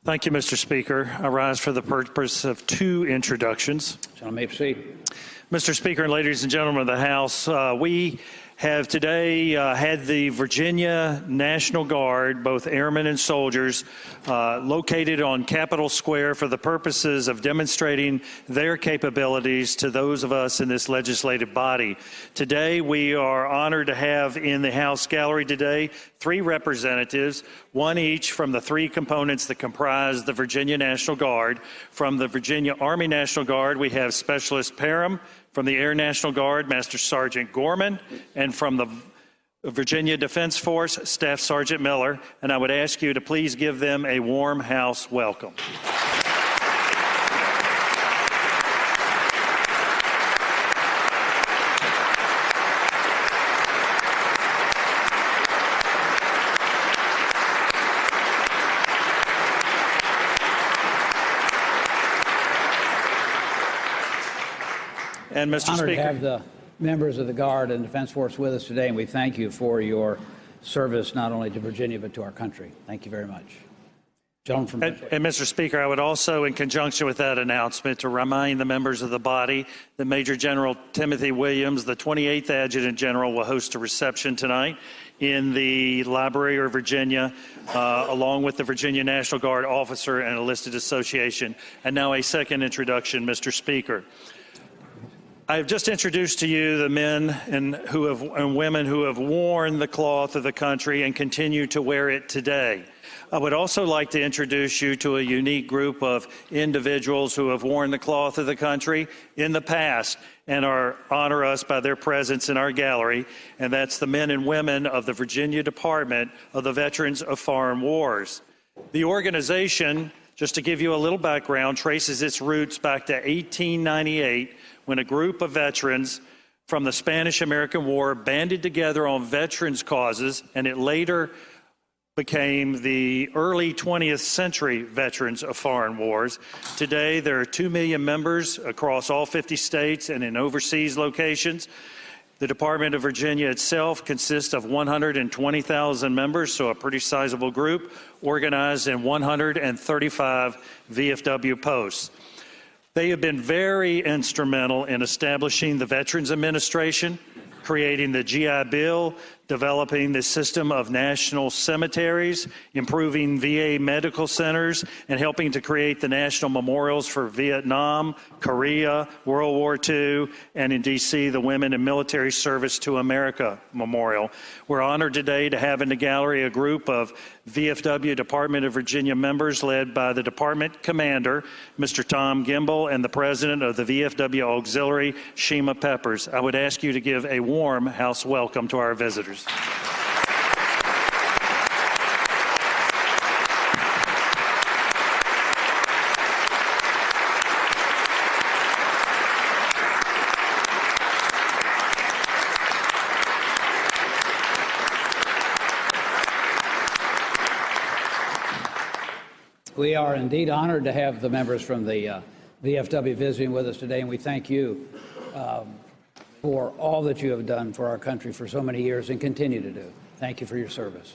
Thank you, Mr. Speaker. I rise for the purpose of two introductions. Gentleman may proceed. Mr. Speaker and ladies and gentlemen of the House, we have today had the Virginia National Guard, both airmen and soldiers, located on Capitol Square for the purposes of demonstrating their capabilities to those of us in this legislative body. Today, we are honored to have in the House gallery today 3 representatives, one each from the 3 components that comprise the Virginia National Guard. From the Virginia Army National Guard, we have Specialist Parham. From the Air National Guard, Master Sergeant Gorman, and from the Virginia Defense Force, Staff Sergeant Miller. And I would ask you to please give them a warm House welcome. And Mr. Honored Speaker, to have the members of the Guard and Defense Force with us today, and we thank you for your service not only to Virginia but to our country. Thank you very much. Gentleman from and Mr. Speaker, I would also, in conjunction with that announcement, to remind the members of the body that Major General Timothy Williams, the 28th Adjutant General, will host a reception tonight in the Library of Virginia, along with the Virginia National Guard officer and enlisted association. And now a second introduction, Mr. Speaker. I have just introduced to you the men and women who have worn the cloth of the country and continue to wear it today. I would also like to introduce you to a unique group of individuals who have worn the cloth of the country in the past and honor us by their presence in our gallery, and that's the men and women of the Virginia Department of the Veterans of Foreign Wars. The organization, just to give you a little background, traces its roots back to 1898, when a group of veterans from the Spanish-American War banded together on veterans' causes, and it later became the early 20th century Veterans of Foreign Wars. Today, there are 2 million members across all 50 states and in overseas locations. The Department of Virginia itself consists of 120,000 members, so a pretty sizable group, organized in 135 VFW posts. They have been very instrumental in establishing the Veterans Administration, creating the GI Bill, developing the system of national cemeteries, improving VA medical centers, and helping to create the national memorials for Vietnam, Korea, World War II, and in D.C., the Women in Military Service to America Memorial. We're honored today to have in the gallery a group of VFW Department of Virginia members led by the Department Commander, Mr. Tom Gimbel, and the President of the VFW Auxiliary, Shima Peppers. I would ask you to give a warm House welcome to our visitors. We are indeed honored to have the members from the VFW visiting with us today, and we thank you for all that you have done for our country for so many years and continue to do. Thank you for your service.